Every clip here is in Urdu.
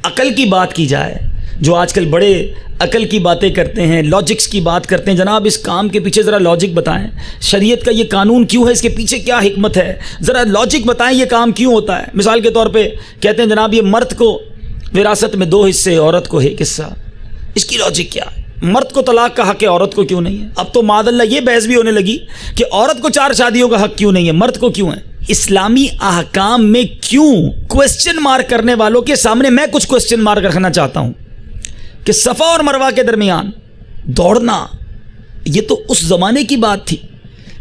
عقل کی بات کی جائے، جو آج کل بڑے عقل کی باتیں کرتے ہیں، لاجکس کی بات کرتے ہیں، جناب اس کام کے پیچھے ذرا لاجک بتائیں، شریعت کا یہ قانون کیوں ہے، اس کے پیچھے کیا حکمت ہے، ذرا لاجک بتائیں، یہ کام کیوں ہوتا ہے۔ مثال کے طور پہ کہتے ہیں جناب یہ مرد کو وراثت میں 2 حصے، عورت کو 1 حصہ، اس کی لاجک کیا ہے؟ مرد کو طلاق کا حق ہے، عورت کو کیوں نہیں ہے؟ اب تو معاذ اللہ یہ بحث بھی ہونے لگی کہ عورت کو 4 شادیوں کا حق کیوں نہیں ہے، مرد کو کیوں ہے؟ اسلامی احکام میں کیوں؟ کوسچن مارک کرنے والوں کے سامنے میں کچھ کوسچن مارک رکھنا چاہتا ہوں کہ صفا اور مروہ کے درمیان دوڑنا، یہ تو اس زمانے کی بات تھی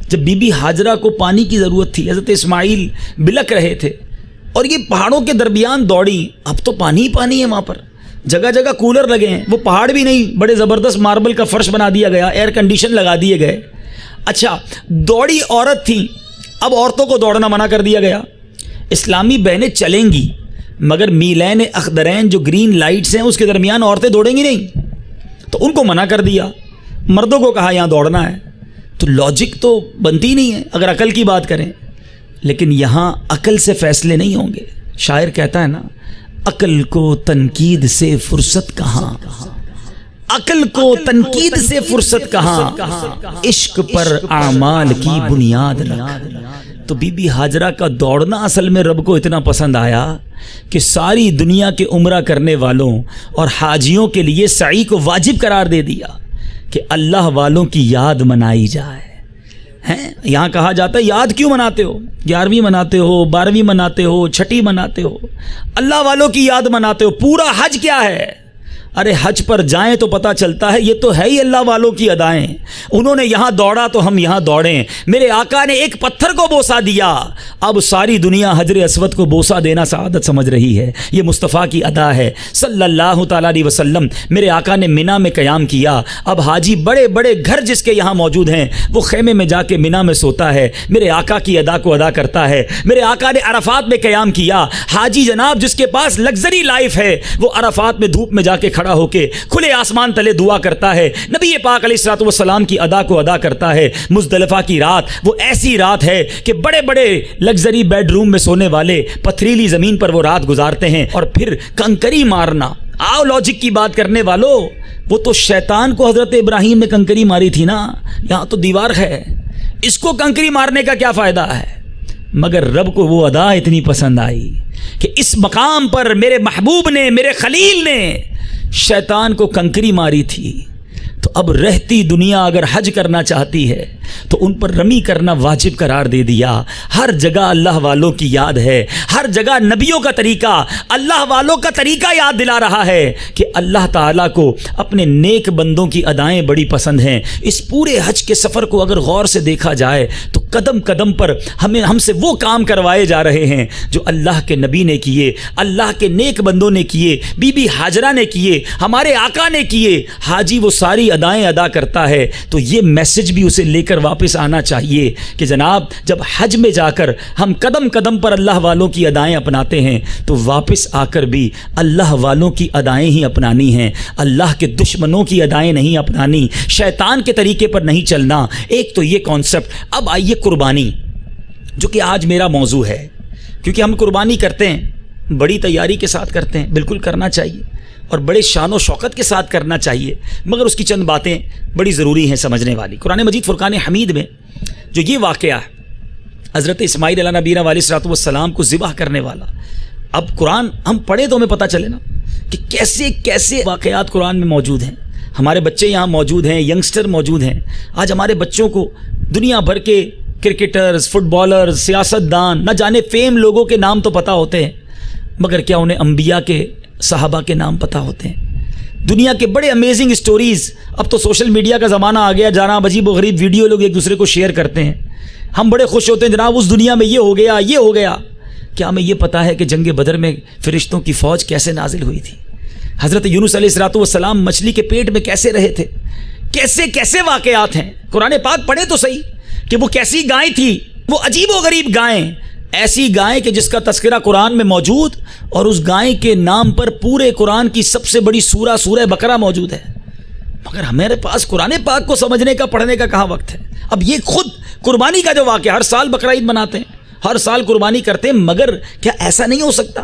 جب بی بی ہاجرہ کو پانی کی ضرورت تھی، حضرت اسماعیل بلک رہے تھے اور یہ پہاڑوں کے درمیان دوڑی۔ اب تو پانی ہی پانی ہے وہاں پر، جگہ جگہ کولر لگے ہیں، وہ پہاڑ بھی نہیں، بڑے زبردست ماربل کا فرش بنا دیا گیا، ایئر کنڈیشن لگا دیے گئے۔ اچھا دوڑی عورت تھی، اب عورتوں کو دوڑنا منع کر دیا گیا۔ اسلامی بہنیں چلیں گی مگر میلین اخضرین جو گرین لائٹس ہیں اس کے درمیان عورتیں دوڑیں گی نہیں، تو ان کو منع کر دیا، مردوں کو کہا یہاں دوڑنا ہے۔ تو لاجک تو بنتی نہیں ہے اگر عقل کی بات کریں، لیکن یہاں عقل سے فیصلے نہیں ہوں گے۔ شاعر کہتا ہے نا، عقل کو تنقید سے فرصت کہاں، عقل کو تنقید سے فرصت کہاں، عشق پر اعمال کی بنیاد رکھ۔ تو بی بی ہاجرہ کا دوڑنا اصل میں رب کو اتنا پسند آیا کہ ساری دنیا کے عمرہ کرنے والوں اور حاجیوں کے لیے سعی کو واجب قرار دے دیا کہ اللہ والوں کی یاد منائی جائے۔ یہاں کہا جاتا ہے یاد کیوں مناتے ہو، 11ویں مناتے ہو، 12ویں مناتے ہو، 6ٹھی مناتے ہو، اللہ والوں کی یاد مناتے ہو۔ پورا حج کیا ہے؟ ارے حج پر جائیں تو پتہ چلتا ہے یہ تو ہے ہی اللہ والوں کی ادائیں۔ انہوں نے یہاں دوڑا تو ہم یہاں دوڑیں۔ میرے آقا نے ایک پتھر کو بوسہ دیا، اب ساری دنیا حجر اسود کو بوسہ دینا سعادت سمجھ رہی ہے۔ یہ مصطفیٰ کی ادا ہے صلی اللہ تعالیٰ علیہ وسلم۔ میرے آقا نے مینا میں قیام کیا، اب حاجی بڑے بڑے گھر جس کے یہاں موجود ہیں وہ خیمے میں جا کے مینا میں سوتا ہے، میرے آقا کی ادا کو ادا کرتا ہے۔ میرے آقا نے عرفات میں قیام کیا، حاجی جناب جس کے پاس لگژری لائف ہے وہ عرفات میں دھوپ میں جا کے کھڑا ہو کے کھلے آسمان تلے دعا کرتا ہے، نبی پاک علیہ الصلوۃ والسلام کی ادا کو ادا کرتا ہے۔ مزدلفہ کی رات وہ ایسی رات ہے کہ بڑے بڑے لگژری بیڈ روم میں سونے والے پتھریلی زمین پر وہ رات گزارتے ہیں، اور پھر کنکری مارنا۔ آؤ لاجک کی بات کرنے والوں، وہ تو شیطان کو حضرت ابراہیم نے کنکری ماری تھی نا، یہاں تو دیوار ہے، اس کو کنکری مارنے کا کیا فائدہ ہے؟ مگر رب کو وہ ادا اتنی پسند آئی کہ اس مقام پر میرے محبوب نے، میرے خلیل نے شیطان کو کنکری ماری تھی۔ تو اب رہتی دنیا اگر حج کرنا چاہتی ہے تو ان پر رمی کرنا واجب قرار دے دیا۔ ہر جگہ اللہ والوں کی یاد ہے، ہر جگہ نبیوں کا طریقہ، اللہ والوں کا طریقہ یاد دلا رہا ہے کہ اللہ تعالیٰ کو اپنے نیک بندوں کی ادائیں بڑی پسند ہیں۔ اس پورے حج کے سفر کو اگر غور سے دیکھا جائے تو قدم قدم پر ہم سے وہ کام کروائے جا رہے ہیں جو اللہ کے نبی نے کیے، اللہ کے نیک بندوں نے کیے، بی بی ہاجرہ نے کیے، ہمارے آقا نے کیے۔ حاجی وہ ساری ادائیں ادا کرتا ہے تو یہ میسج بھی اسے لے کر واپس آنا چاہیے کہ جناب جب حج میں جا کر ہم قدم قدم پر اللہ والوں کی ادائیں اپناتے ہیں تو واپس آ کر بھی اللہ والوں کی ادائیں ہی اپنانی ہیں، اللہ کے دشمنوں کی ادائیں نہیں اپنانی، شیطان کے طریقے پر نہیں چلنا۔ ایک تو یہ کانسیپٹ۔ اب آئیے قربانی، جو کہ آج میرا موضوع ہے، کیونکہ ہم قربانی کرتے ہیں بڑی تیاری کے ساتھ کرتے ہیں، بالکل کرنا چاہیے اور بڑے شان و شوکت کے ساتھ کرنا چاہیے، مگر اس کی چند باتیں بڑی ضروری ہیں سمجھنے والی۔ قرآن مجید فرقان حمید میں جو یہ واقعہ ہے حضرت اسماعیل علیہ نبینا علیہ الصلوۃ والسلام کو ذبح کرنے والا، اب قرآن ہم پڑھیں تو ہمیں پتہ چلے نا کہ کیسے کیسے واقعات قرآن میں موجود ہیں۔ ہمارے بچے یہاں موجود ہیں، ینگسٹر موجود ہیں۔ آج ہمارے بچوں کو دنیا بھر کے کرکٹرز، فٹ بالرز، سیاست دان، نہ جانے فیم لوگوں کے نام تو پتہ ہوتے ہیں، مگر کیا انہیں انبیاء کے، صحابہ کے نام پتہ ہوتے ہیں؟ دنیا کے بڑے امیزنگ سٹوریز، اب تو سوشل میڈیا کا زمانہ آ گیا، جہاں عجیب و غریب ویڈیو لوگ ایک دوسرے کو شیئر کرتے ہیں، ہم بڑے خوش ہوتے ہیں جناب اس دنیا میں یہ ہو گیا، یہ ہو گیا۔ کیا ہمیں یہ پتہ ہے کہ جنگ بدر میں فرشتوں کی فوج کیسے نازل ہوئی تھی؟ حضرت یونس علیہ الصلوۃ والسلام مچھلی کے پیٹ میں کیسے رہے تھے؟ کیسے کیسے واقعات ہیں، قرآن پاک پڑھے تو صحیح کہ وہ کیسی گائے تھی، وہ عجیب و غریب گائیں، ایسی گائے کہ جس کا تذکرہ قرآن میں موجود، اور اس گائے کے نام پر پورے قرآن کی سب سے بڑی سورہ بقرہ موجود ہے، مگر ہمارے پاس قرآن پاک کو سمجھنے کا، پڑھنے کا کہاں وقت ہے؟ اب یہ خود قربانی کا جو واقعہ، ہر سال بقرہ عید مناتے ہیں، ہر سال قربانی کرتے ہیں، مگر کیا ایسا نہیں ہو سکتا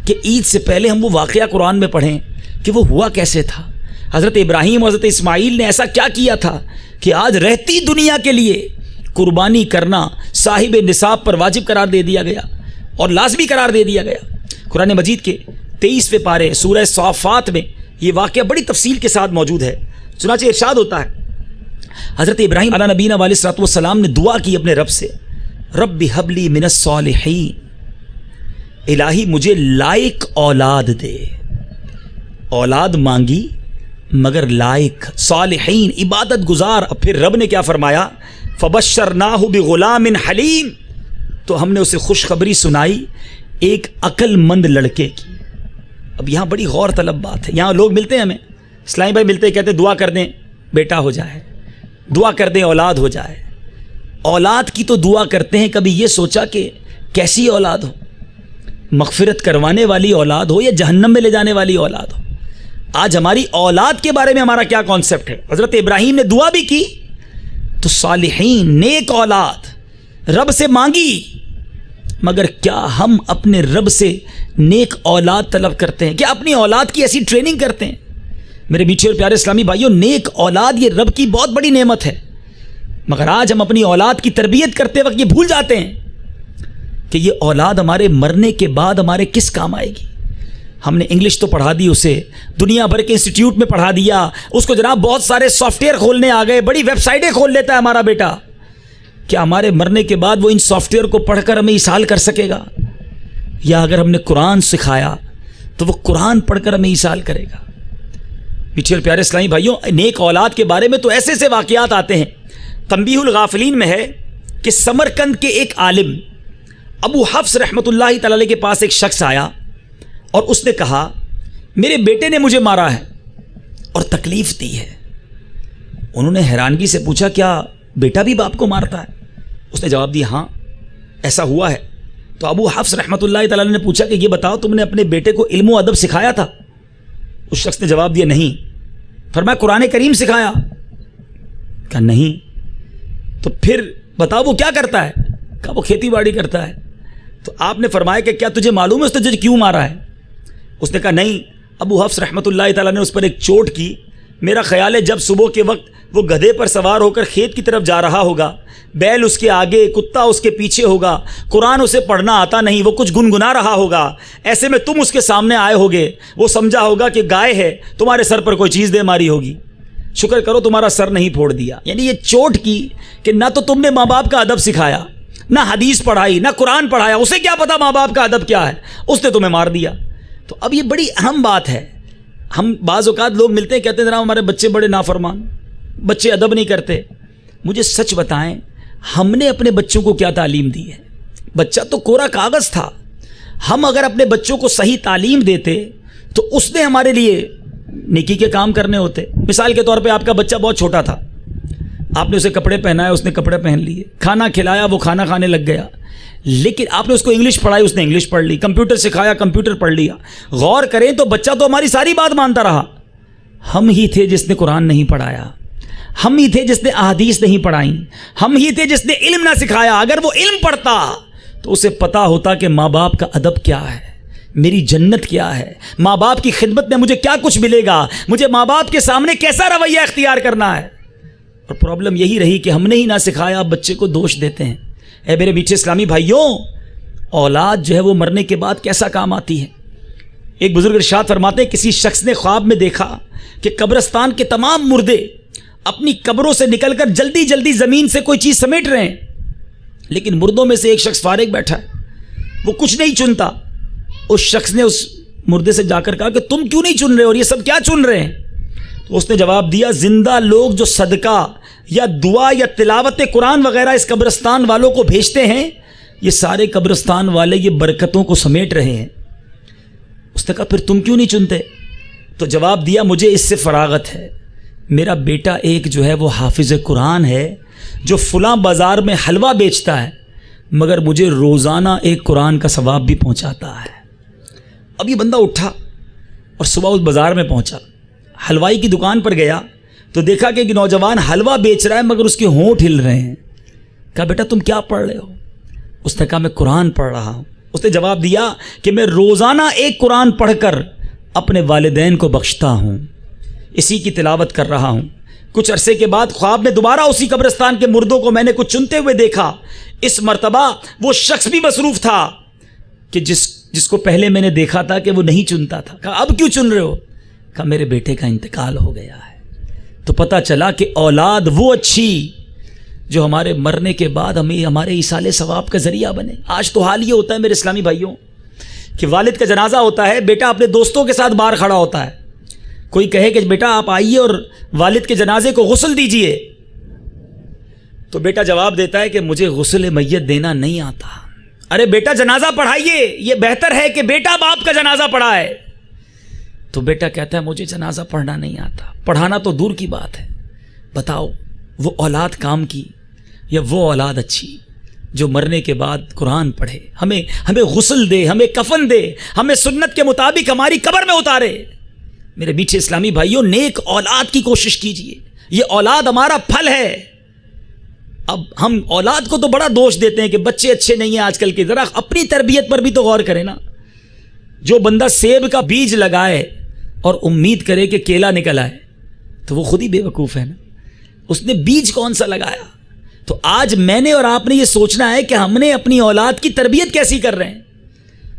کہ عید سے پہلے ہم وہ واقعہ قرآن میں پڑھیں کہ وہ ہوا کیسے تھا. حضرت ابراہیم اور حضرت اسماعیل نے ایسا کیا کیا تھا کہ آج رہتی دنیا کے لیے قربانی کرنا صاحب نصاب پر واجب قرار دے دیا گیا اور لازمی قرار دے دیا گیا. قرآن مجید کے 23ویں پارے سورہ صافات میں یہ واقعہ بڑی تفصیل کے ساتھ موجود ہے. چنانچہ ارشاد ہوتا ہے حضرت ابراہیم علیہ نبینا علیہ الصلوۃ والسلام نے دعا کی اپنے رب سے, رب ہب لی من الصالحین, الہی مجھے لائق اولاد دے. اولاد مانگی مگر لائق, صالحین عبادت گزار. اب پھر رب نے کیا فرمایا, فبشرناہ بغلام حلیم, تو ہم نے اسے خوشخبری سنائی ایک عقل مند لڑکے کی. اب یہاں بڑی غور طلب بات ہے. یہاں لوگ ملتے ہیں ہمیں, اسلامی بھائی ملتے ہیں, کہتے ہیں دعا کر دیں بیٹا ہو جائے, دعا کر دیں اولاد ہو جائے. اولاد کی تو دعا کرتے ہیں, کبھی یہ سوچا کہ کیسی اولاد ہو, مغفرت کروانے والی اولاد ہو یا جہنم میں لے جانے والی اولاد ہو. آج ہماری اولاد کے بارے میں ہمارا کیا کانسیپٹ ہے. حضرت ابراہیم نے دعا بھی کی تو صالحین نیک اولاد رب سے مانگی, مگر کیا ہم اپنے رب سے نیک اولاد طلب کرتے ہیں؟ کیا اپنی اولاد کی ایسی ٹریننگ کرتے ہیں؟ میرے میٹھے اور پیارے اسلامی بھائیوں, نیک اولاد یہ رب کی بہت بڑی نعمت ہے, مگر آج ہم اپنی اولاد کی تربیت کرتے وقت یہ بھول جاتے ہیں کہ یہ اولاد ہمارے مرنے کے بعد ہمارے کس کام آئے گی. ہم نے انگلش تو پڑھا دی اسے, دنیا بھر کے انسٹیٹیوٹ میں پڑھا دیا اس کو, جناب بہت سارے سافٹ ویئر کھولنے آ گئے, بڑی ویب سائٹیں کھول لیتا ہے ہمارا بیٹا. کیا ہمارے مرنے کے بعد وہ ان سافٹ ویئر کو پڑھ کر ہمیں ایصال کر سکے گا؟ یا اگر ہم نے قرآن سکھایا تو وہ قرآن پڑھ کر ہمیں ایصال کرے گا؟ میٹھے اور پیارے اسلامی بھائیوں, نیک اولاد کے بارے میں تو ایسے ایسے واقعات آتے ہیں. تنبیہ الغافلین میں ہے کہ سمرقند کے ایک عالم ابو حفص رحمۃ اللہ تعالی علیہ کے پاس ایک شخص آیا اور اس نے کہا میرے بیٹے نے مجھے مارا ہے اور تکلیف دی ہے. انہوں نے حیرانگی سے پوچھا کیا بیٹا بھی باپ کو مارتا ہے؟ اس نے جواب دیا ہاں ایسا ہوا ہے. تو ابو حفص رحمۃ اللہ تعالی نے پوچھا کہ یہ بتاؤ تم نے اپنے بیٹے کو علم و ادب سکھایا تھا؟ اس شخص نے جواب دیا نہیں. فرمایا قرآن کریم سکھایا؟ کہا نہیں. تو پھر بتاؤ وہ کیا کرتا ہے؟ کہا وہ کھیتی باڑی کرتا ہے. تو آپ نے فرمایا کہ کیا تجھے معلوم ہے اس نے تجھے کیوں مارا ہے؟ اس نے کہا نہیں. ابو حفص رحمۃ اللہ تعالیٰ نے اس پر ایک چوٹ کی. میرا خیال ہے جب صبح کے وقت وہ گدھے پر سوار ہو کر کھیت کی طرف جا رہا ہوگا, بیل اس کے آگے, کتا اس کے پیچھے ہوگا, قرآن اسے پڑھنا آتا نہیں, وہ کچھ گنگنا رہا ہوگا. ایسے میں تم اس کے سامنے آئے ہوگے, وہ سمجھا ہوگا کہ گائے ہے, تمہارے سر پر کوئی چیز دے ماری ہوگی, شکر کرو تمہارا سر نہیں پھوڑ دیا. یعنی یہ چوٹ کی کہ نہ تو تم نے ماں باپ کا ادب سکھایا, نہ حدیث پڑھائی, نہ قرآن پڑھایا. اسے کیا پتا ماں باپ کا ادب کیا ہے, اس نے تمہیں مار دیا. تو اب یہ بڑی اہم بات ہے. ہم بعض اوقات لوگ ملتے ہیں کہتے ہیں جناب ہمارے بچے بڑے نافرمان, بچے ادب نہیں کرتے. مجھے سچ بتائیں ہم نے اپنے بچوں کو کیا تعلیم دی ہے؟ بچہ تو کوڑا کاغذ تھا. ہم اگر اپنے بچوں کو صحیح تعلیم دیتے تو اس نے ہمارے لیے نیکی کے کام کرنے ہوتے. مثال کے طور پہ آپ کا بچہ بہت چھوٹا تھا, آپ نے اسے کپڑے پہنائے, اس نے کپڑے پہن لیے, کھانا کھلایا, وہ کھانا کھانے لگ گیا. لیکن آپ نے اس کو انگلش پڑھائی, اس نے انگلش پڑھ لی, کمپیوٹر سکھایا, کمپیوٹر پڑھ لیا. غور کریں تو بچہ تو ہماری ساری بات مانتا رہا. ہم ہی تھے جس نے قرآن نہیں پڑھایا, ہم ہی تھے جس نے احادیث نہیں پڑھائیں, ہم ہی تھے جس نے علم نہ سکھایا. اگر وہ علم پڑھتا تو اسے پتا ہوتا کہ ماں باپ کا ادب کیا ہے, میری جنت کیا ہے, ماں باپ کی خدمت میں مجھے کیا کچھ ملے گا, مجھے ماں باپ کے سامنے کیسا رویہ اختیار کرنا ہے. اور پرابلم یہی رہی کہ ہم نے ہی نہ سکھایا, بچے کو دوش دیتے ہیں. اے میرے میٹھے اسلامی بھائیوں, اولاد جو ہے وہ مرنے کے بعد کیسا کام آتی ہے. ایک بزرگ ارشاد فرماتے ہیں کسی شخص نے خواب میں دیکھا کہ قبرستان کے تمام مردے اپنی قبروں سے نکل کر جلدی جلدی زمین سے کوئی چیز سمیٹ رہے ہیں, لیکن مردوں میں سے ایک شخص فارغ بیٹھا ہے, وہ کچھ نہیں چنتا. اس شخص نے اس مردے سے جا کر کہا کہ تم کیوں نہیں چن رہے اور یہ سب کیا چن رہے ہیں؟ تو اس نے جواب دیا زندہ لوگ جو صدقہ یا دعا یا تلاوت قرآن وغیرہ اس قبرستان والوں کو بھیجتے ہیں, یہ سارے قبرستان والے یہ برکتوں کو سمیٹ رہے ہیں. اس نے کہا پھر تم کیوں نہیں چنتے؟ تو جواب دیا مجھے اس سے فراغت ہے, میرا بیٹا ایک جو ہے وہ حافظ قرآن ہے جو فلاں بازار میں حلوہ بیچتا ہے, مگر مجھے روزانہ ایک قرآن کا ثواب بھی پہنچاتا ہے. اب یہ بندہ اٹھا اور صبح اس بازار میں پہنچا, حلوائی کی دکان پر گیا تو دیکھا کہ ایک نوجوان حلوہ بیچ رہا ہے مگر اس کے ہونٹ ہل رہے ہیں. کہا بیٹا تم کیا پڑھ رہے ہو؟ اس نے کہا میں قرآن پڑھ رہا ہوں. اس نے جواب دیا کہ میں روزانہ ایک قرآن پڑھ کر اپنے والدین کو بخشتا ہوں، اسی کی تلاوت کر رہا ہوں۔ کچھ عرصے کے بعد خواب میں دوبارہ اسی قبرستان کے مردوں کو میں نے کچھ چنتے ہوئے دیکھا۔ اس مرتبہ وہ شخص بھی مصروف تھا کہ جس کو پہلے میں نے دیکھا تھا کہ وہ نہیں چنتا تھا۔ کہا اب کیوں چن رہے ہو؟ کہا میرے بیٹے کا انتقال ہو گیا ہے۔ تو پتہ چلا کہ اولاد وہ اچھی جو ہمارے مرنے کے بعد ہمیں ہمارے ایصال ثواب کا ذریعہ بنے۔ آج تو حال یہ ہوتا ہے میرے اسلامی بھائیوں کہ والد کا جنازہ ہوتا ہے، بیٹا اپنے دوستوں کے ساتھ باہر کھڑا ہوتا ہے، کوئی کہے کہ بیٹا آپ آئیے اور والد کے جنازے کو غسل دیجئے، تو بیٹا جواب دیتا ہے کہ مجھے غسل میت دینا نہیں آتا۔ ارے بیٹا جنازہ پڑھائیے، یہ بہتر ہے کہ بیٹا باپ کا جنازہ پڑھائے۔ تو بیٹا کہتا ہے مجھے جنازہ پڑھنا نہیں آتا۔ پڑھانا تو دور کی بات ہے، بتاؤ وہ اولاد کام کی یا وہ اولاد اچھی جو مرنے کے بعد قرآن پڑھے، ہمیں غسل دے، ہمیں کفن دے، ہمیں سنت کے مطابق ہماری قبر میں اتارے۔ میرے میٹھے اسلامی بھائیوں، نیک اولاد کی کوشش کیجئے، یہ اولاد ہمارا پھل ہے۔ اب ہم اولاد کو تو بڑا دوش دیتے ہیں کہ بچے اچھے نہیں ہیں آج کل کے، ذرا اپنی تربیت پر بھی تو غور کریں نا۔ جو بندہ سیب کا بیج لگائے اور امید کرے کہ کیلا نکل آئے تو وہ خود ہی بے وقوف ہے نا، اس نے بیج کون سا لگایا؟ تو آج میں نے اور آپ نے یہ سوچنا ہے کہ ہم نے اپنی اولاد کی تربیت کیسی کر رہے ہیں۔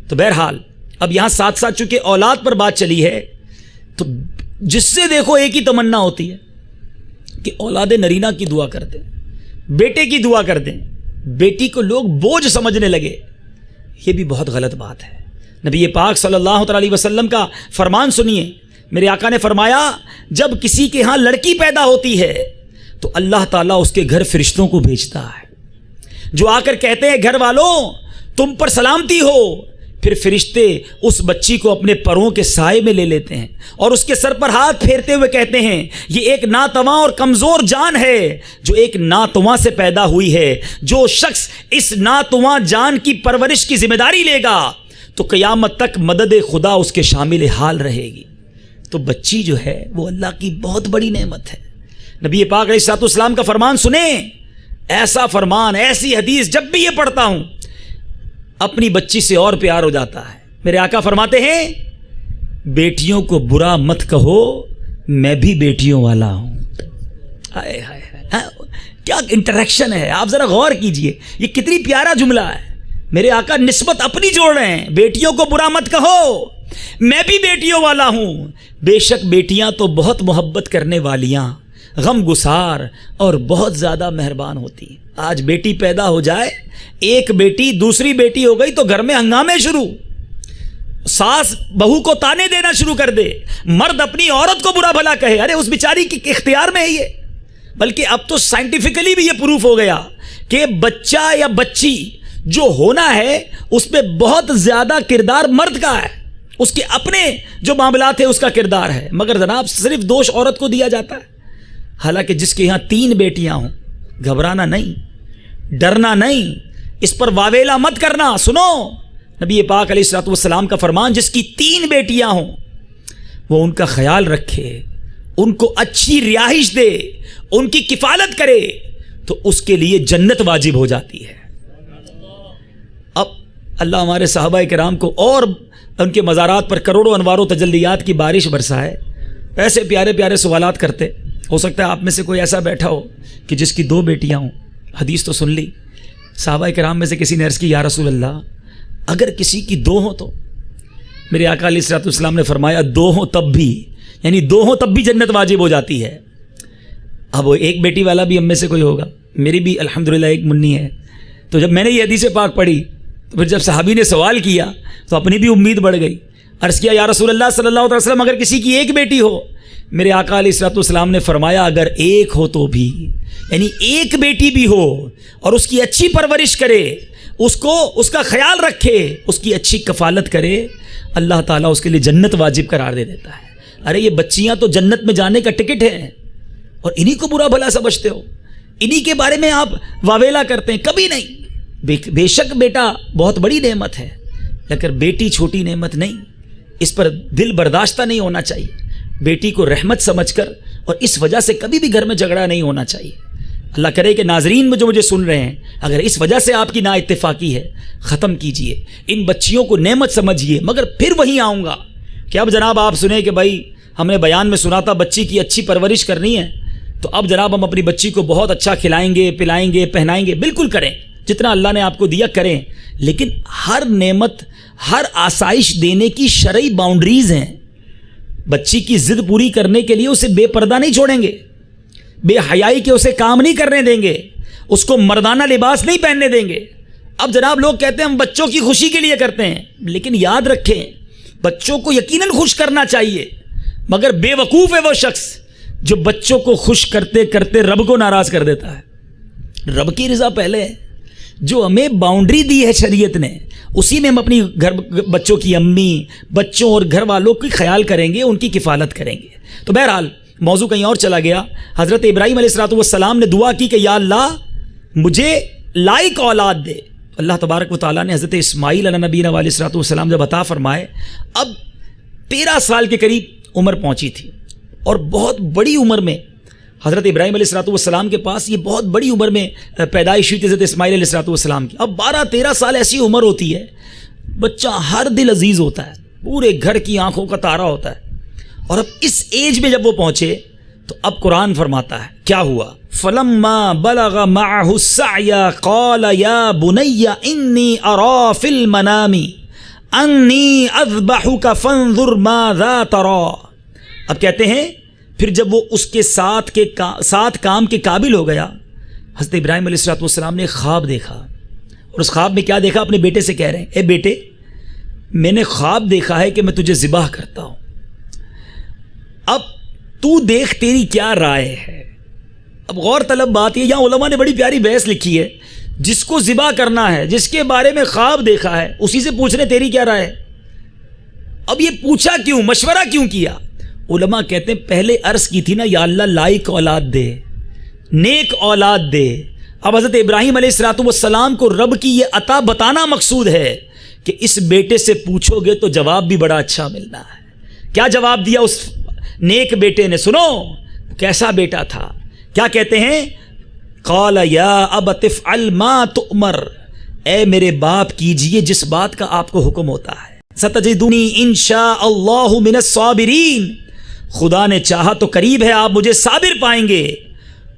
تو بہرحال اب یہاں ساتھ ساتھ چونکہ اولاد پر بات چلی ہے تو جس سے دیکھو ایک ہی تمنا ہوتی ہے کہ اولاد نرینہ کی دعا کر دیں، بیٹے کی دعا کر دیں، بیٹی کو لوگ بوجھ سمجھنے لگے، یہ بھی بہت غلط بات ہے۔ نبی پاک صلی اللہ علیہ وسلم کا فرمان سنیے، میرے آقا نے فرمایا جب کسی کے ہاں لڑکی پیدا ہوتی ہے تو اللہ تعالیٰ اس کے گھر فرشتوں کو بھیجتا ہے جو آ کر کہتے ہیں گھر والوں تم پر سلامتی ہو، پھر فرشتے اس بچی کو اپنے پروں کے سائے میں لے لیتے ہیں اور اس کے سر پر ہاتھ پھیرتے ہوئے کہتے ہیں یہ ایک ناتواں اور کمزور جان ہے جو ایک ناتواں سے پیدا ہوئی ہے، جو شخص اس ناتواں جان کی پرورش کی ذمہ داری لے گا تو قیامت تک مدد خدا اس کے شامل حال رہے گی۔ تو بچی جو ہے وہ اللہ کی بہت بڑی نعمت ہے۔ نبی پاک علیہ الصلوۃ والسلام کا فرمان سنیں، ایسا فرمان، ایسی حدیث جب بھی یہ پڑھتا ہوں اپنی بچی سے اور پیار ہو جاتا ہے۔ میرے آقا فرماتے ہیں بیٹیوں کو برا مت کہو، میں بھی بیٹیوں والا ہوں۔ ہائے ہائے ہائے، کیا انٹریکشن ہے، آپ ذرا غور کیجئے، یہ کتنی پیارا جملہ ہے۔ میرے آقا نسبت اپنی جوڑ رہے ہیں، بیٹیوں کو برا مت کہو، میں بھی بیٹیوں والا ہوں۔ بے شک بیٹیاں تو بہت محبت کرنے والیاں، غم گسار اور بہت زیادہ مہربان ہوتی ہیں۔ آج بیٹی پیدا ہو جائے، ایک بیٹی دوسری بیٹی ہو گئی تو گھر میں ہنگامے شروع، ساس بہو کو تانے دینا شروع کر دے، مرد اپنی عورت کو برا بھلا کہے، ارے اس بیچاری کے اختیار میں ہے یہ۔ بلکہ اب تو سائنٹیفکلی بھی یہ پروف ہو گیا کہ بچہ یا بچی جو ہونا ہے اس میں بہت زیادہ کردار مرد کا ہے، اس کے اپنے جو معاملات ہیں اس کا کردار ہے، مگر جناب صرف دوش عورت کو دیا جاتا ہے۔ حالانکہ جس کے یہاں 3 بیٹیاں ہوں، گھبرانا نہیں، ڈرنا نہیں، اس پر واویلا مت کرنا۔ سنو نبی پاک علیہ الصلوۃ والسلام کا فرمان، جس کی 3 بیٹیاں ہوں وہ ان کا خیال رکھے، ان کو اچھی رہائش دے، ان کی کفالت کرے تو اس کے لیے جنت واجب ہو جاتی ہے۔ اب اللہ ہمارے صحابہ کرام کو اور ان کے مزارات پر کروڑوں انوار و تجلیات کی بارش برسائے، ایسے پیارے پیارے سوالات کرتے۔ ہو سکتا ہے آپ میں سے کوئی ایسا بیٹھا ہو کہ جس کی 2 بیٹیاں ہوں، حدیث تو سن لی، صحابہ کرام میں سے کسی نے عرض کی یا رسول اللہ اگر کسی کی 2 ہوں تو؟ میرے آقا علیہ الصلوۃ والسلام نے فرمایا 2 ہوں تب بھی، یعنی 2 ہوں تب بھی جنت واجب ہو جاتی ہے۔ اب وہ ایک بیٹی والا بھی ہم میں سے کوئی ہوگا، میری بھی الحمدللہ ایک منی ہے۔ تو جب میں نے یہ حدیث پاک پڑھی تو پھر جب صحابی نے سوال کیا تو اپنی بھی امید بڑھ گئی، عرض کیا یا رسول اللہ صلی اللہ علیہ وسلم اگر کسی کی 1 بیٹی ہو؟ میرے آقا علیہ الصلوۃ والسلام نے فرمایا اگر 1 ہو تو بھی، یعنی 1 بیٹی بھی ہو اور اس کی اچھی پرورش کرے، اس کا خیال رکھے، اس کی اچھی کفالت کرے، اللہ تعالیٰ اس کے لیے جنت واجب قرار دے دیتا ہے۔ ارے یہ بچیاں تو جنت میں جانے کا ٹکٹ ہے اور انہی کو برا بھلا سمجھتے ہو، انہی کے بارے میں آپ واویلا کرتے ہیں، کبھی نہیں۔ بے شک بیٹا بہت بڑی نعمت ہے لیکن بیٹی چھوٹی نعمت نہیں، اس پر دل برداشتہ نہیں ہونا چاہیے، بیٹی کو رحمت سمجھ کر، اور اس وجہ سے کبھی بھی گھر میں جھگڑا نہیں ہونا چاہیے۔ اللہ کرے کہ ناظرین میں جو مجھے سن رہے ہیں، اگر اس وجہ سے آپ کی نا اتفاقی ہے، ختم کیجئے، ان بچیوں کو نعمت سمجھیے، مگر پھر وہیں آؤں گا کہ اب جناب آپ سنیں کہ بھائی ہم نے بیان میں سنا تھا بچی کی اچھی پرورش کرنی ہے، تو اب جناب ہم اپنی بچی کو بہت اچھا کھلائیں گے، پلائیں گے، پہنائیں گے۔ بالکل کریں، جتنا اللہ نے آپ کو دیا کریں، لیکن ہر نعمت، ہر آسائش دینے کی شرعی باؤنڈریز ہیں۔ بچی کی ضد پوری کرنے کے لیے اسے بے پردہ نہیں چھوڑیں گے، بے حیائی کے اسے کام نہیں کرنے دیں گے، اس کو مردانہ لباس نہیں پہننے دیں گے۔ اب جناب لوگ کہتے ہیں ہم بچوں کی خوشی کے لیے کرتے ہیں، لیکن یاد رکھیں بچوں کو یقیناً خوش کرنا چاہیے، مگر بے وقوف ہے وہ شخص جو بچوں کو خوش کرتے کرتے رب کو ناراض کر دیتا ہے۔ رب کی رضا پہلے ہے، جو ہمیں باؤنڈری دی ہے شریعت نے، اسی میں ہم اپنی بچوں کی امی، بچوں اور گھر والوں کی خیال کریں گے، ان کی کفالت کریں گے۔ تو بہرحال موضوع کہیں اور چلا گیا۔ حضرت ابراہیم علیہ السلام نے دعا کی کہ یا اللہ مجھے لائق اولاد دے۔ اللہ تبارک و تعالیٰ نے حضرت اسماعیل علیہ نبینا علیہ السلام جب عطا فرمائے، اب 13 سال کے قریب عمر پہنچی تھی، اور بہت بڑی عمر میں حضرت ابراہیم علیہ السلام کے پاس یہ بہت بڑی عمر میں پیدائش ہوئی تھی حضرت اسماعیل علیہ السلام کی۔ اب 12-13 سال ایسی عمر ہوتی ہے، بچہ ہر دل عزیز ہوتا ہے، پورے گھر کی آنکھوں کا تارا ہوتا ہے، اور اب اس ایج میں جب وہ پہنچے تو اب قرآن فرماتا ہے کیا ہوا؟ فَلَمَّا بَلَغَ مَعَهُ السَّعْيَ قَالَ يَا بُنَيَّ إِنِّي أَرَى فِي الْمَنَامِ أَنِّي أَذْبَحُكَ فَانظُرْ مَاذَا تَرَى۔ اب کہتے ہیں پھر جب وہ اس کے ساتھ کام کے قابل ہو گیا، حضرت ابراہیم علیہ السلام نے خواب دیکھا، اور اس خواب میں کیا دیکھا؟ اپنے بیٹے سے کہہ رہے ہیں اے بیٹے میں نے خواب دیکھا ہے کہ میں تجھے ذبح کرتا ہوں، اب تو دیکھ تیری کیا رائے ہے۔ اب غور طلب بات یہ، یہاں علماء نے بڑی پیاری بحث لکھی ہے، جس کو ذبح کرنا ہے، جس کے بارے میں خواب دیکھا ہے، اسی سے پوچھ رہے تیری کیا رائے ہے۔ اب یہ پوچھا کیوں، مشورہ کیوں کیا؟ علماء کہتے ہیں پہلے عرض کی تھی نا یا اللہ لائق اولاد دے، نیک اولاد دے۔ اب حضرت ابراہیم علیہ السلام کو رب کی یہ عطا بتانا مقصود ہے کہ اس بیٹے سے پوچھو گے تو جواب بھی بڑا اچھا ملنا ہے۔ کیا جواب دیا اس نیک بیٹے نے؟ سنو کیسا بیٹا تھا، کیا کہتے ہیں؟ قال یا ابت افعل ما تؤمر، اے میرے باپ کیجئے جس بات کا آپ کو حکم ہوتا ہے، ستجدنی انشاء اللہ من الصابرین، خدا نے چاہا تو قریب ہے آپ مجھے صابر پائیں گے۔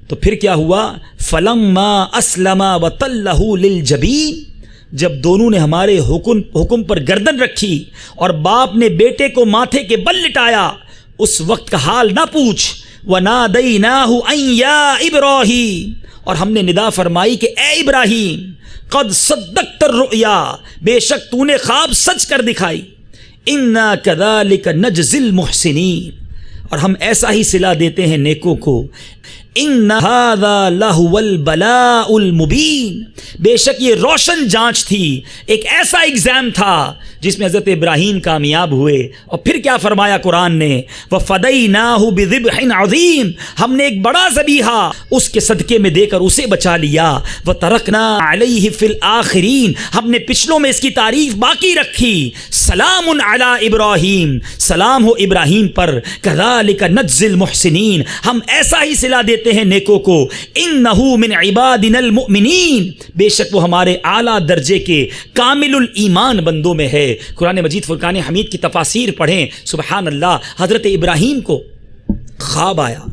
تو پھر کیا ہوا؟ فلما اسلم وتلہ للجبین، جب دونوں نے ہمارے حکم پر گردن رکھی اور باپ نے بیٹے کو ماتھے کے بل لٹایا، اس وقت کا حال نہ پوچھ، وَنَادَيْنَاهُ أَن يَا إِبْرَاهِيمُ، اور ہم نے ندا فرمائی کہ اے ابراہیم قد صدقت الرؤیا، بے شک تو نے خواب سچ کر دکھائی، اِنَّا كَذَلِكَ نَجْزِي الْمُحْسِنِينَ، اور ہم ایسا ہی صلہ دیتے ہیں نیکوں کو، ان هذا لهو البلاء المبین، بے شک یہ روشن جانچ تھی، ایک ایسا ایگزام تھا جس میں حضرت ابراہیم کامیاب ہوئے۔ اور پھر کیا فرمایا قرآن نے؟ وَفَدَيْنَاهُ بِذِبْحٍ عَظِيمٍ، ہم نے ایک بڑا ذبیحہ اس کے صدقے میں دے کر اسے بچا لیا۔ وَتَرَكْنَا عَلَيْهِ فِي الْآخِرِينَ، ہم نے پچھلوں میں اس کی تعریف باقی رکھی، سلام علی ابراہیم، سلام ہو ابراہیم پر، كَذَلِكَ نَجْزِي الْمُحْسِنِينَ، ہم ایسا ہی صلہ دیتے ہیں نیکوں کو، انہو من عبادنا المؤمنین، بے شک وہ ہمارے اعلیٰ درجے کے کامل الایمان بندوں میں ہے۔ قرآن مجید فرقان حمید کی تفاسیر پڑھیں، سبحان اللہ۔ حضرت ابراہیم کو خواب آیا،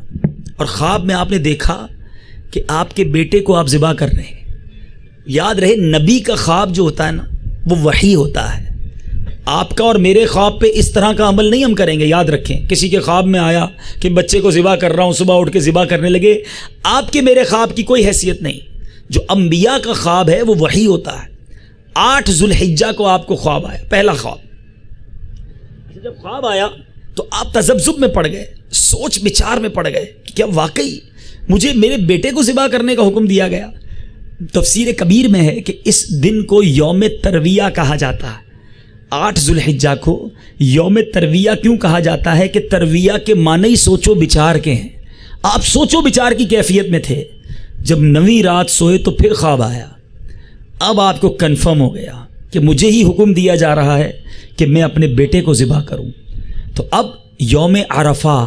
اور خواب میں آپ نے دیکھا کہ آپ کے بیٹے کو آپ ذبح کر رہے ہیں۔ یاد رہے نبی کا خواب جو ہوتا ہے نا وہ وحی ہوتا ہے، آپ کا اور میرے خواب پہ اس طرح کا عمل نہیں ہم کریں گے۔ یاد رکھیں کسی کے خواب میں آیا کہ بچے کو ذبح کر رہا ہوں، صبح اٹھ کے ذبح کرنے لگے، آپ کے میرے خواب کی کوئی حیثیت نہیں۔ جو انبیاء کا خواب ہے وہ وحی ہوتا ہے۔ 8 ذوالحجہ کو آپ کو خواب آیا، پہلا خواب۔ جب خواب آیا تو آپ تذبذب میں پڑ گئے، سوچ بچار میں پڑ گئے کہ کیا واقعی مجھے میرے بیٹے کو ذبح کرنے کا حکم دیا گیا؟ تفسیر کبیر میں ہے کہ اس دن کو یوم ترویہ کہا جاتا ہے۔ 8 ذوالحجہ کو یوم ترویہ کیوں کہا جاتا ہے؟ کہ ترویہ کے معنی سوچو بچار کے ہیں۔ آپ سوچو بچار کی کیفیت میں تھے، جب 9ویں رات سوئے تو پھر خواب آیا، اب آپ کو کنفرم ہو گیا کہ مجھے ہی حکم دیا جا رہا ہے کہ میں اپنے بیٹے کو ذبح کروں۔ تو اب یوم عرفہ،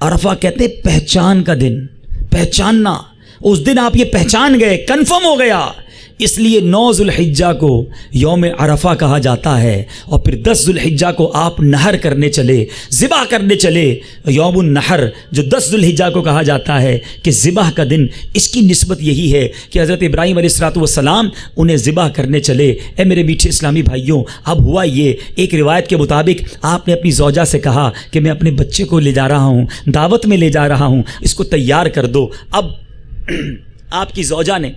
عرفہ کہتے ہیں پہچان کا دن، پہچاننا، اس دن آپ یہ پہچان گئے, کنفرم ہو گیا. اس لیے 9 ذوالحجہ کو یوم عرفہ کہا جاتا ہے, اور پھر 10 ذوالحجہ کو آپ نحر کرنے چلے, ذبح کرنے چلے. یوم النحر جو 10 ذوالحجہ کو کہا جاتا ہے کہ ذبح کا دن, اس کی نسبت یہی ہے کہ حضرت ابراہیم علیہ الصلوۃ والسلام انہیں ذبح کرنے چلے. اے میرے میٹھے اسلامی بھائیوں, اب ہوا یہ, ایک روایت کے مطابق آپ نے اپنی زوجہ سے کہا کہ میں اپنے بچے کو لے جا رہا ہوں, دعوت میں لے جا رہا ہوں, اس کو تیار کر دو. اب آپ کی زوجہ نے,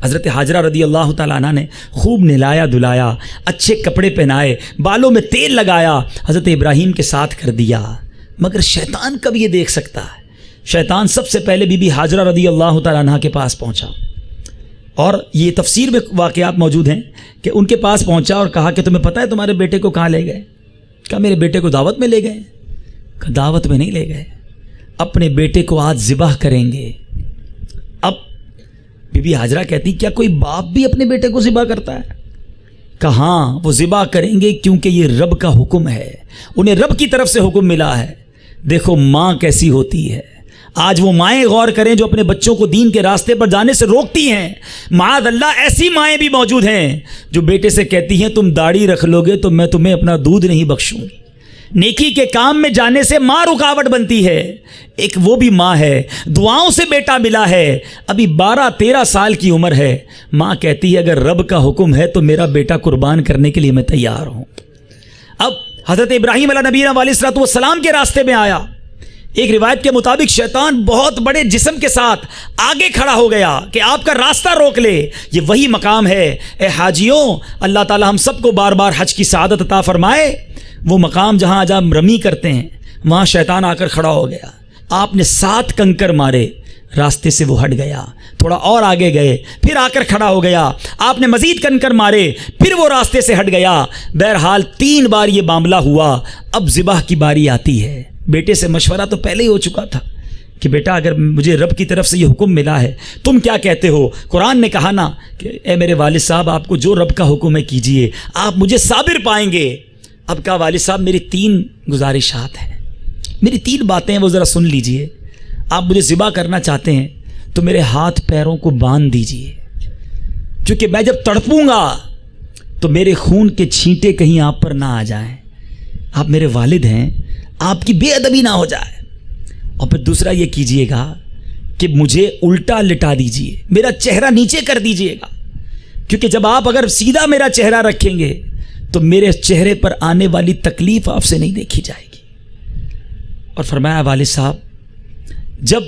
حضرت حاجرہ رضی اللہ تعالیٰ عنہ نے خوب نہلایا دھلایا, اچھے کپڑے پہنائے, بالوں میں تیل لگایا, حضرت ابراہیم کے ساتھ کر دیا. مگر شیطان کب یہ دیکھ سکتا ہے؟ شیطان سب سے پہلے بی بی حاجرہ رضی اللہ تعالیٰ عنہ کے پاس پہنچا, اور یہ تفسیر میں واقعات موجود ہیں کہ ان کے پاس پہنچا اور کہا کہ تمہیں پتہ ہے تمہارے بیٹے کو کہاں لے گئے؟ کہا میرے بیٹے کو دعوت میں لے گئے. کہا دعوت میں نہیں لے گئے, اپنے بیٹے کو آج ذبح کریں گے. اب بی بی حاجرہ کہتی کیا کوئی باپ بھی اپنے بیٹے کو ذبح کرتا ہے؟ کہا ہاں وہ ذبح کریں گے کیونکہ یہ رب کا حکم ہے, انہیں رب کی طرف سے حکم ملا ہے. دیکھو ماں کیسی ہوتی ہے. آج وہ مائیں غور کریں جو اپنے بچوں کو دین کے راستے پر جانے سے روکتی ہیں. معاذ اللہ ایسی مائیں بھی موجود ہیں جو بیٹے سے کہتی ہیں تم داڑھی رکھ لو گے تو میں تمہیں اپنا دودھ نہیں بخشوں گی. نیکی کے کام میں جانے سے ماں رکاوٹ بنتی ہے. ایک وہ بھی ماں ہے, دعاؤں سے بیٹا ملا ہے, ابھی 12-13 سال کی عمر ہے. ماں کہتی ہے اگر رب کا حکم ہے تو میرا بیٹا قربان کرنے کے لیے میں تیار ہوں. اب حضرت ابراہیم علیہ نبینا علیہ الصلوۃ والسلام کے راستے میں آیا. ایک روایت کے مطابق شیطان بہت بڑے جسم کے ساتھ آگے کھڑا ہو گیا کہ آپ کا راستہ روک لے. یہ وہی مقام ہے اے حاجیوں, اللہ تعالی ہم سب کو بار بار حج کی سعادت عطا فرمائے. وہ مقام جہاں آج ہم رمی کرتے ہیں, وہاں شیطان آ کر کھڑا ہو گیا. آپ نے 7 کنکر مارے, راستے سے وہ ہٹ گیا. تھوڑا اور آگے گئے, پھر آ کر کھڑا ہو گیا. آپ نے مزید کنکر مارے, پھر وہ راستے سے ہٹ گیا. بہرحال 3 بار یہ معاملہ ہوا. اب ذبح کی باری آتی ہے. بیٹے سے مشورہ تو پہلے ہی ہو چکا تھا کہ بیٹا اگر مجھے رب کی طرف سے یہ حکم ملا ہے تم کیا کہتے ہو؟ قرآن نے کہا نا کہ اے میرے والد صاحب آپ کو جو رب کا حکم ہے کیجئے, آپ مجھے صابر پائیں گے. اب کہا والد صاحب میری 3 گزارشات ہیں, میری 3 باتیں ہیں, وہ ذرا سن لیجئے. آپ مجھے ذبح کرنا چاہتے ہیں تو میرے ہاتھ پیروں کو باندھ دیجئے, کیونکہ میں جب تڑپوں گا تو میرے خون کے چھینٹے کہیں آپ پر نہ آ جائیں. آپ میرے والد ہیں, آپ کی بے ادبی نہ ہو جائے. اور پھر دوسرا یہ کیجئے گا کہ مجھے الٹا لٹا دیجئے, میرا چہرہ نیچے کر دیجئے گا, کیونکہ جب آپ اگر سیدھا میرا چہرہ رکھیں گے تو میرے چہرے پر آنے والی تکلیف آپ سے نہیں دیکھی جائے گی. اور فرمایا والد صاحب جب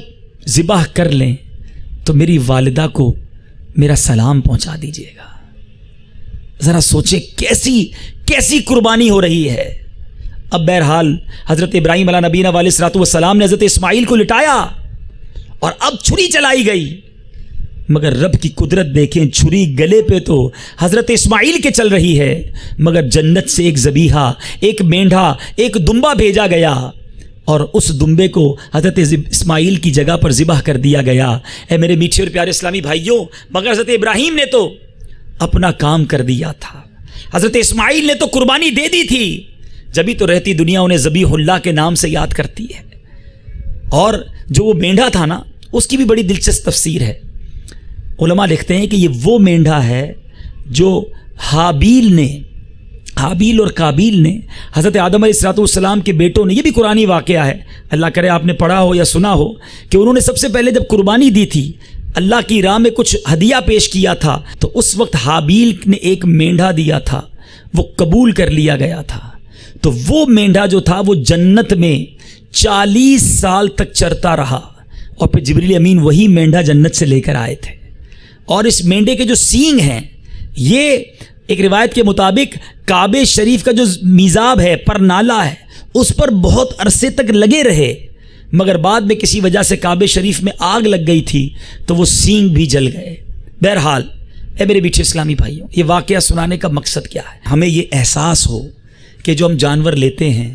ذبح کر لیں تو میری والدہ کو میرا سلام پہنچا دیجئے گا. ذرا سوچیں کیسی قربانی ہو رہی ہے. اب بہرحال حضرت ابراہیم علیہ نبینا علیہ الصلوۃ والسلام نے حضرت اسماعیل کو لٹایا اور اب چھری چلائی گئی. مگر رب کی قدرت دیکھیں, چھری گلے پہ تو حضرت اسماعیل کے چل رہی ہے, مگر جنت سے ایک ذبیحہ, ایک مینڈھا, ایک دمبا بھیجا گیا اور اس دمبے کو حضرت اسماعیل کی جگہ پر ذبح کر دیا گیا. اے میرے میٹھے اور پیارے اسلامی بھائیوں, مگر حضرت ابراہیم نے تو اپنا کام کر دیا تھا, حضرت اسماعیل نے تو قربانی دے دی تھی, جبھی تو رہتی دنیا انہیں ذبیح اللہ کے نام سے یاد کرتی ہے. اور جو وہ مینڈھا تھا نا, اس کی بھی بڑی دلچسپ تفسیر ہے. علماء لکھتے ہیں کہ یہ وہ مینڈھا ہے جو حابیل اور قابیل نے, حضرت آدم علیہ الصلوۃ والسلام کے بیٹوں نے, یہ بھی قرآنی واقعہ ہے, اللہ کرے آپ نے پڑھا ہو یا سنا ہو, کہ انہوں نے سب سے پہلے جب قربانی دی تھی, اللہ کی راہ میں کچھ ہدیہ پیش کیا تھا, تو اس وقت حابیل نے ایک مینڈھا دیا تھا, وہ قبول کر لیا گیا تھا. تو وہ مینڈھا جو تھا وہ جنت میں 40 سال تک چرتا رہا, اور پھر جبریل امین وہی مینڈھا جنت سے لے کر آئے تھے. اور اس مینڈے کے جو سینگ ہیں, یہ ایک روایت کے مطابق کعبہ شریف کا جو میزاب ہے, پر نالا ہے, اس پر بہت عرصے تک لگے رہے, مگر بعد میں کسی وجہ سے کعبہ شریف میں آگ لگ گئی تھی تو وہ سینگ بھی جل گئے. بہرحال اے میرے میٹھے اسلامی بھائیوں, یہ واقعہ سنانے کا مقصد کیا ہے؟ ہمیں یہ احساس ہو کہ جو ہم جانور لیتے ہیں,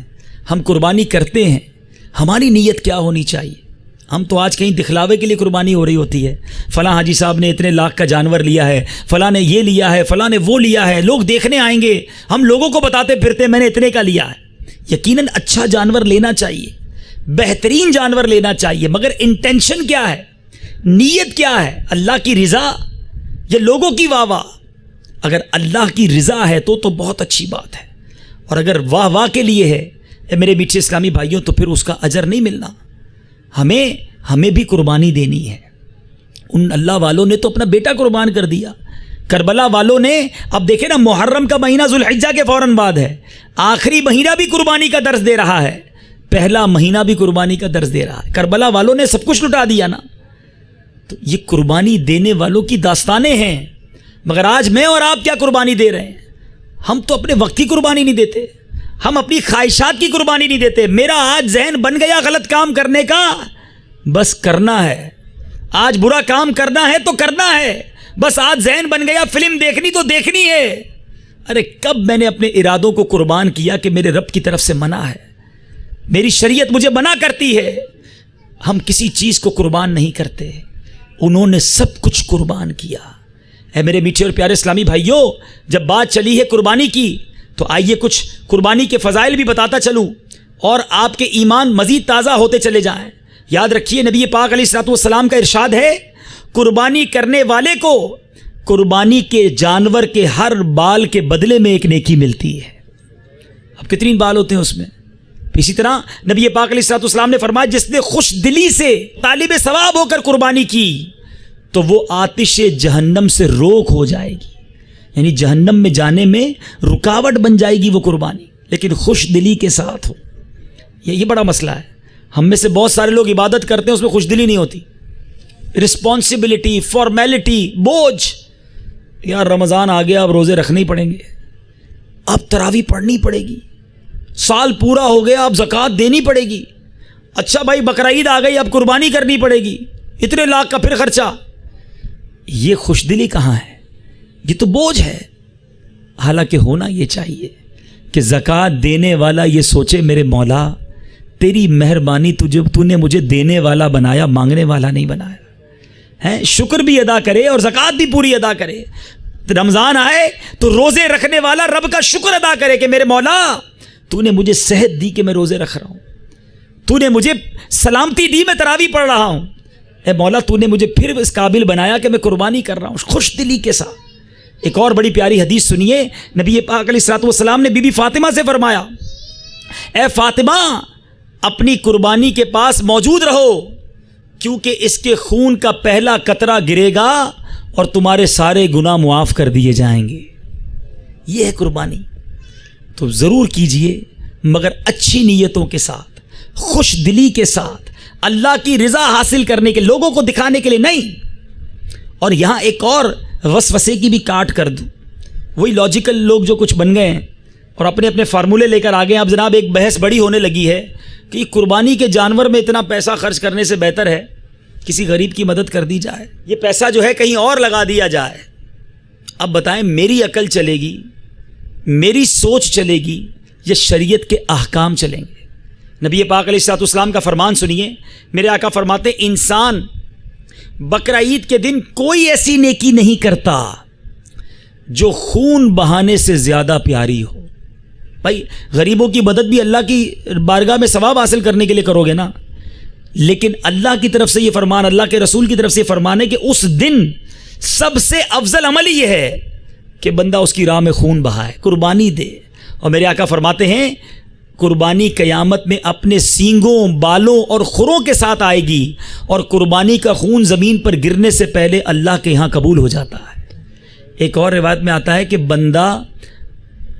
ہم قربانی کرتے ہیں, ہماری نیت کیا ہونی چاہیے. ہم تو آج کہیں دکھلاوے کے لیے قربانی ہو رہی ہوتی ہے, فلاں حاجی صاحب نے اتنے لاکھ کا جانور لیا ہے, فلاں نے یہ لیا ہے, فلاں نے وہ لیا ہے, لوگ دیکھنے آئیں گے, ہم لوگوں کو بتاتے پھرتے میں نے اتنے کا لیا ہے. یقیناً اچھا جانور لینا چاہیے, بہترین جانور لینا چاہیے, مگر انٹینشن کیا ہے؟ نیت کیا ہے؟ اللہ کی رضا یا لوگوں کی واہ واہ؟ اگر اللہ کی رضا ہے تو بہت اچھی بات ہے، اور اگر واہ واہ کے لیے ہے اے میرے میٹھے اسلامی بھائیوں تو پھر اس کا اجر نہیں ملنا۔ ہمیں بھی قربانی دینی ہے۔ ان اللہ والوں نے تو اپنا بیٹا قربان کر دیا، کربلا والوں نے۔ اب دیکھیں نا، محرم کا مہینہ ذوالحجہ کے فوراً بعد ہے، آخری مہینہ بھی قربانی کا درس دے رہا ہے، پہلا مہینہ بھی قربانی کا درس دے رہا ہے۔ کربلا والوں نے سب کچھ لٹا دیا نا، تو یہ قربانی دینے والوں کی داستانیں ہیں۔ مگر آج میں اور آپ کیا قربانی دے رہے ہیں؟ ہم تو اپنے وقت کی قربانی نہیں دیتے، ہم اپنی خواہشات کی قربانی نہیں دیتے۔ میرا آج ذہن بن گیا غلط کام کرنے کا، بس کرنا ہے۔ آج برا کام کرنا ہے تو کرنا ہے، بس آج ذہن بن گیا فلم دیکھنی تو دیکھنی ہے۔ ارے کب میں نے اپنے ارادوں کو قربان کیا کہ میرے رب کی طرف سے منع ہے، میری شریعت مجھے منع کرتی ہے۔ ہم کسی چیز کو قربان نہیں کرتے، انہوں نے سب کچھ قربان کیا۔ اے میرے میٹھے اور پیارے اسلامی بھائیوں، جب بات چلی ہے قربانی کی تو آئیے کچھ قربانی کے فضائل بھی بتاتا چلوں، اور آپ کے ایمان مزید تازہ ہوتے چلے جائیں۔ یاد رکھیے، نبی پاک علیہ الصلوۃ والسلام کا ارشاد ہے، قربانی کرنے والے کو قربانی کے جانور کے ہر بال کے بدلے میں ایک نیکی ملتی ہے۔ اب کتنی بال ہوتے ہیں اس میں؟ اسی طرح نبی پاک علیہ الصلوۃ والسلام نے فرمایا، جس نے خوش دلی سے طالب ثواب ہو کر قربانی کی تو وہ آتش جہنم سے روک ہو جائے گی، یعنی جہنم میں جانے میں رکاوٹ بن جائے گی وہ قربانی، لیکن خوش دلی کے ساتھ ہو۔ یہ بڑا مسئلہ ہے، ہم میں سے بہت سارے لوگ عبادت کرتے ہیں، اس میں خوش دلی نہیں ہوتی، رسپانسبلٹی، فارمیلٹی، بوجھ۔ یار رمضان آ گیا، اب روزے رکھنے ہی پڑیں گے، اب تراویح پڑھنی پڑے گی، سال پورا ہو گیا، اب زکوٰۃ دینی پڑے گی، اچھا بھائی بقرعید آ گئی، اب قربانی کرنی پڑے گی، اتنے لاکھ کا پھر خرچہ۔ یہ خوش دلی کہاں ہے؟ یہ تو بوجھ ہے۔ حالانکہ ہونا یہ چاہیے کہ زکوٰۃ دینے والا یہ سوچے، میرے مولا تیری مہربانی، تو نے مجھے دینے والا بنایا، مانگنے والا نہیں بنایا ہے۔ شکر بھی ادا کرے اور زکوٰۃ بھی پوری ادا کرے۔ رمضان آئے تو روزے رکھنے والا رب کا شکر ادا کرے کہ میرے مولا تو نے مجھے صحت دی کہ میں روزے رکھ رہا ہوں، تو نے مجھے سلامتی دی میں تراویح پڑھ رہا ہوں، اے مولا تو نے مجھے پھر اس قابل بنایا کہ میں قربانی کر رہا ہوں، خوش دلی کے ساتھ۔ ایک اور بڑی پیاری حدیث سنیے، نبی پاک علیہ الصلوۃ والسلام نے بی بی فاطمہ سے فرمایا، اے فاطمہ اپنی قربانی کے پاس موجود رہو، کیونکہ اس کے خون کا پہلا قطرہ گرے گا اور تمہارے سارے گناہ معاف کر دیے جائیں گے۔ یہ ہے قربانی، تو ضرور کیجئے، مگر اچھی نیتوں کے ساتھ، خوش دلی کے ساتھ، اللہ کی رضا حاصل کرنے کے، لوگوں کو دکھانے کے لیے نہیں۔ اور یہاں ایک اور وسوسے کی بھی کاٹ کر دوں، وہی لاجیکل لوگ جو کچھ بن گئے ہیں اور اپنے اپنے فارمولے لے کر آگے۔ اب جناب ایک بحث بڑی ہونے لگی ہے کہ قربانی کے جانور میں اتنا پیسہ خرچ کرنے سے بہتر ہے کسی غریب کی مدد کر دی جائے، یہ پیسہ جو ہے کہیں اور لگا دیا جائے۔ اب بتائیں، میری عقل چلے گی، میری سوچ چلے گی، یا شریعت کے احکام چلیں گے؟ نبی پاک علیہ الصلوۃ والسلام کا فرمان سنیے، میرے آقا فرماتے، انسان بقرعید کے دن کوئی ایسی نیکی نہیں کرتا جو خون بہانے سے زیادہ پیاری ہو۔ بھائی غریبوں کی مدد بھی اللہ کی بارگاہ میں ثواب حاصل کرنے کے لیے کرو گے نا، لیکن اللہ کی طرف سے یہ فرمان، اللہ کے رسول کی طرف سے یہ فرمان ہے کہ اس دن سب سے افضل عمل یہ ہے کہ بندہ اس کی راہ میں خون بہائے، قربانی دے۔ اور میرے آقا فرماتے ہیں، قربانی قیامت میں اپنے سینگوں، بالوں اور کھروں کے ساتھ آئے گی، اور قربانی کا خون زمین پر گرنے سے پہلے اللہ کے ہاں قبول ہو جاتا ہے۔ ایک اور روایت میں آتا ہے کہ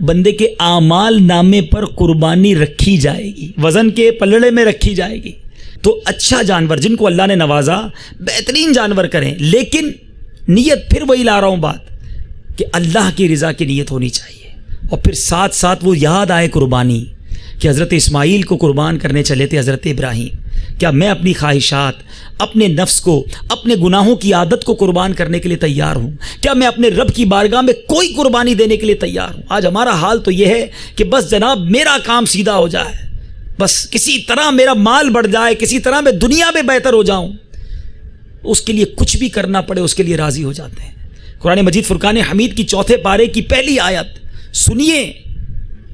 بندے کے اعمال نامے پر قربانی رکھی جائے گی، وزن کے پلڑے میں رکھی جائے گی۔ تو اچھا جانور جن کو اللہ نے نوازا، بہترین جانور کریں، لیکن نیت پھر وہی لا رہا ہوں بات کہ اللہ کی رضا کی نیت ہونی چاہیے، اور پھر ساتھ ساتھ وہ یاد آئے قربانی کہ حضرت اسماعیل کو قربان کرنے چلے تھے حضرت ابراہیم۔ کیا میں اپنی خواہشات، اپنے نفس کو، اپنے گناہوں کی عادت کو قربان کرنے کے لیے تیار ہوں؟ کیا میں اپنے رب کی بارگاہ میں کوئی قربانی دینے کے لیے تیار ہوں؟ آج ہمارا حال تو یہ ہے کہ بس جناب میرا کام سیدھا ہو جائے، بس کسی طرح میرا مال بڑھ جائے، کسی طرح میں دنیا میں بہتر ہو جاؤں، اس کے لیے کچھ بھی کرنا پڑے اس کے لیے راضی ہو جاتے ہیں۔ قرآن مجید فرقان حمید کی 4 پارے کی پہلی آیت سنیے،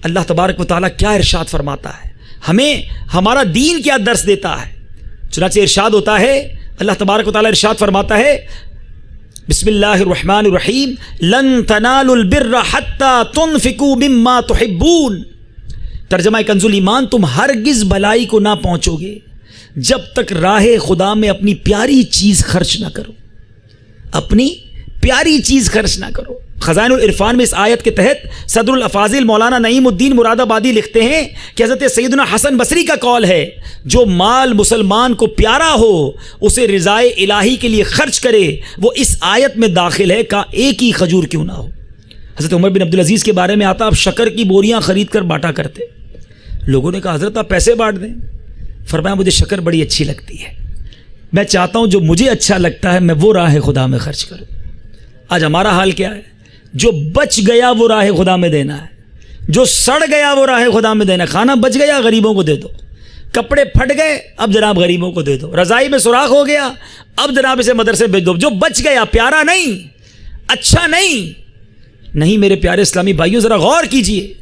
اللہ تبارک و تعالیٰ کیا ارشاد فرماتا ہے، ہمیں ہمارا دین کیا درس دیتا ہے۔ چنانچہ ارشاد ہوتا ہے، اللہ تبارک و تعالیٰ ارشاد فرماتا ہے بسم اللہ الرحمن الرحیم لن تنالوا البر حتی تنفقوا مما تحبون. ترجمہ کنز الایمان، تم ہرگز بھلائی کو نہ پہنچو گے جب تک راہ خدا میں اپنی پیاری چیز خرچ نہ کرو، اپنی پیاری چیز خرچ نہ کرو. خزائن العرفان میں اس آیت کے تحت صدر الافاضل مولانا نعیم الدین مراد آبادی لکھتے ہیں کہ حضرت سیدنا حسن بصری کا قول ہے جو مال مسلمان کو پیارا ہو اسے رضائے الہی کے لیے خرچ کرے وہ اس آیت میں داخل ہے کہ ایک ہی کھجور کیوں نہ ہو. حضرت عمر بن عبدالعزیز کے بارے میں آتا آپ شکر کی بوریاں خرید کر بانٹا کرتے. لوگوں نے کہا حضرت آپ پیسے بانٹ دیں. فرمایا مجھے شکر بڑی اچھی لگتی ہے، میں چاہتا ہوں جو مجھے اچھا لگتا ہے میں وہ راہ خدا میں خرچ کروں. آج ہمارا حال کیا ہے؟ جو بچ گیا وہ راہ خدا میں دینا ہے، جو سڑ گیا وہ راہ خدا میں دینا ہے. کھانا بچ گیا غریبوں کو دے دو، کپڑے پھٹ گئے اب جناب غریبوں کو دے دو، رضائی میں سوراخ ہو گیا اب جناب اسے مدرسے بھیج دو. جو بچ گیا پیارا نہیں، اچھا نہیں میرے پیارے اسلامی بھائیوں ذرا غور کیجئے.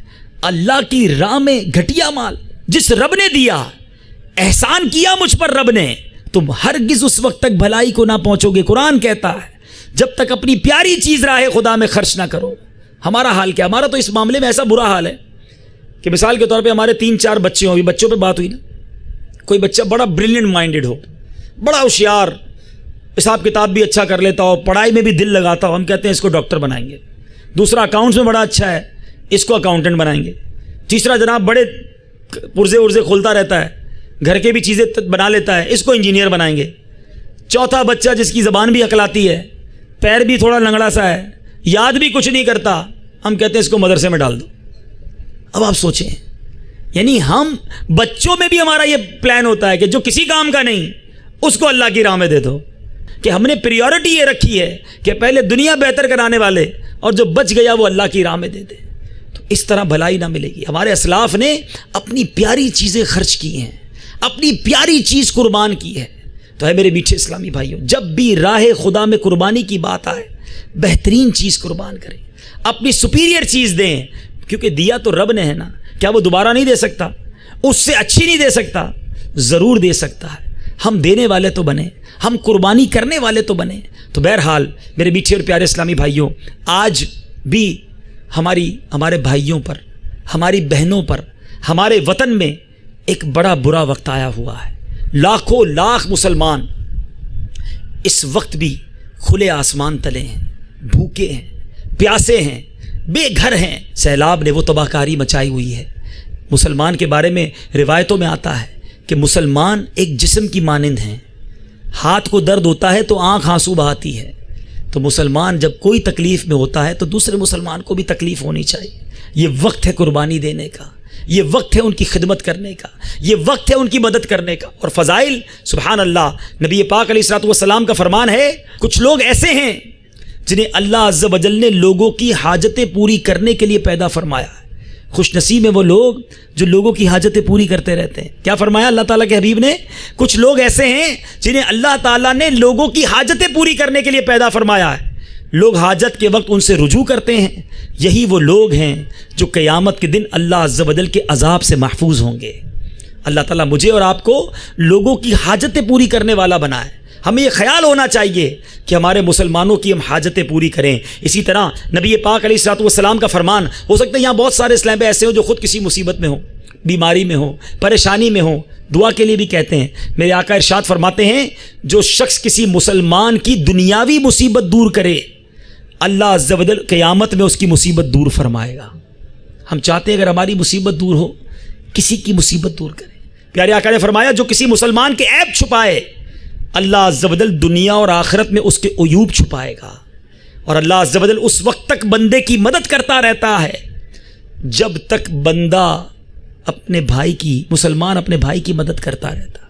اللہ کی راہ میں گھٹیا مال جس رب نے دیا، احسان کیا مجھ پر رب نے، تم ہرگز اس وقت تک بھلائی کو نہ پہنچو گے. قرآن کہتا ہے جب تک اپنی پیاری چیز راہ خدا میں خرچ نہ کرو. ہمارا حال کیا؟ ہمارا تو اس معاملے میں ایسا برا حال ہے کہ مثال کے طور پہ ہمارے 3-4 بچے ہوں، ابھی بچوں پہ بات ہوئی نا، کوئی بچہ بڑا بریلینٹ مائنڈڈ ہو، بڑا ہوشیار، حساب کتاب بھی اچھا کر لیتا ہو، پڑھائی میں بھی دل لگاتا ہو، ہم کہتے ہیں اس کو ڈاکٹر بنائیں گے. دوسرا اکاؤنٹس میں بڑا اچھا ہے، اس کو اکاؤنٹنٹ بنائیں گے. تیسرا جناب بڑے پرزے ارزے کھولتا رہتا ہے، گھر کے بھی چیزیں بنا لیتا ہے، اس کو انجینئر بنائیں گے. چوتھا بچہ جس کی زبان بھی عقلاتی ہے، پیر بھی تھوڑا لنگڑا سا ہے، یاد بھی کچھ نہیں کرتا، ہم کہتے ہیں اس کو مدرسے میں ڈال دو. اب آپ سوچیں، یعنی ہم بچوں میں بھی ہمارا یہ پلان ہوتا ہے کہ جو کسی کام کا نہیں اس کو اللہ کی راہ میں دے دو، کہ ہم نے پریورٹی یہ رکھی ہے کہ پہلے دنیا بہتر کرانے والے اور جو بچ گیا وہ اللہ کی راہ میں دے دے. تو اس طرح بھلائی نہ ملے گی. ہمارے اسلاف نے اپنی پیاری چیزیں خرچ کی ہیں، اپنی پیاری چیز قربان کی ہے. تو ہے میرے میٹھے اسلامی بھائیوں، جب بھی راہ خدا میں قربانی کی بات آئے بہترین چیز قربان کریں، اپنی سپیریئر چیز دیں، کیونکہ دیا تو رب نے ہے نا. کیا وہ دوبارہ نہیں دے سکتا؟ اس سے اچھی نہیں دے سکتا؟ ضرور دے سکتا ہے. ہم دینے والے تو بنے، ہم قربانی کرنے والے تو بنے. تو بہرحال میرے میٹھے اور پیارے اسلامی بھائیوں، آج بھی ہمارے بھائیوں پر، ہماری بہنوں پر، ہمارے وطن میں ایک بڑا برا وقت آیا ہوا ہے. لاکھوں لاکھ مسلمان اس وقت بھی کھلے آسمان تلے ہیں، بھوکے ہیں، پیاسے ہیں، بے گھر ہیں. سیلاب نے وہ تباہ کاری مچائی ہوئی ہے. مسلمان کے بارے میں روایتوں میں آتا ہے کہ مسلمان ایک جسم کی مانند ہیں. ہاتھ کو درد ہوتا ہے تو آنکھ آنسو بہاتی ہے. تو مسلمان جب کوئی تکلیف میں ہوتا ہے تو دوسرے مسلمان کو بھی تکلیف ہونی چاہیے. یہ وقت ہے قربانی دینے کا، یہ وقت ہے ان کی خدمت کرنے کا، یہ وقت ہے ان کی مدد کرنے کا. اور فضائل سبحان اللہ، نبی پاک علیہ الصلوۃ والسلام کا فرمان ہے کچھ لوگ ایسے ہیں جنہیں اللہ عز و جل نے لوگوں کی حاجتیں پوری کرنے کے لیے پیدا فرمایا ہے. خوش نصیب ہیں وہ لوگ جو لوگوں کی حاجتیں پوری کرتے رہتے ہیں. کیا فرمایا اللہ تعالیٰ کے حبیب نے؟ کچھ لوگ ایسے ہیں جنہیں اللہ تعالیٰ نے لوگوں کی حاجتیں پوری کرنے کے لیے پیدا فرمایا ہے. لوگ حاجت کے وقت ان سے رجوع کرتے ہیں. یہی وہ لوگ ہیں جو قیامت کے دن اللہ عز و جل کے عذاب سے محفوظ ہوں گے. اللہ تعالیٰ مجھے اور آپ کو لوگوں کی حاجتیں پوری کرنے والا بنائے. ہمیں یہ خیال ہونا چاہیے کہ ہمارے مسلمانوں کی ہم حاجتیں پوری کریں. اسی طرح نبی پاک علیہ الصلوۃ والسلام کا فرمان، ہو سکتا ہے یہاں بہت سارے اسلام پہ ایسے ہوں جو خود کسی مصیبت میں ہوں، بیماری میں ہوں، پریشانی میں ہوں، دعا کے لیے بھی کہتے ہیں. میرے آقا ارشاد فرماتے ہیں جو شخص کسی مسلمان کی دنیاوی مصیبت دور کرے اللہ عز و جل قیامت میں اس کی مصیبت دور فرمائے گا. ہم چاہتے ہیں اگر ہماری مصیبت دور ہو کسی کی مصیبت دور کرے. پیارے آقا نے فرمایا جو کسی مسلمان کے عیب چھپائے اللہ عز و جل دنیا اور آخرت میں اس کے عیوب چھپائے گا. اور اللہ عز و جل اس وقت تک بندے کی مدد کرتا رہتا ہے جب تک بندہ اپنے بھائی کی، مسلمان اپنے بھائی کی مدد کرتا رہتا.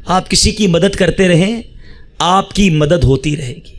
آپ کسی کی مدد کرتے رہیں آپ کی مدد ہوتی رہے گی.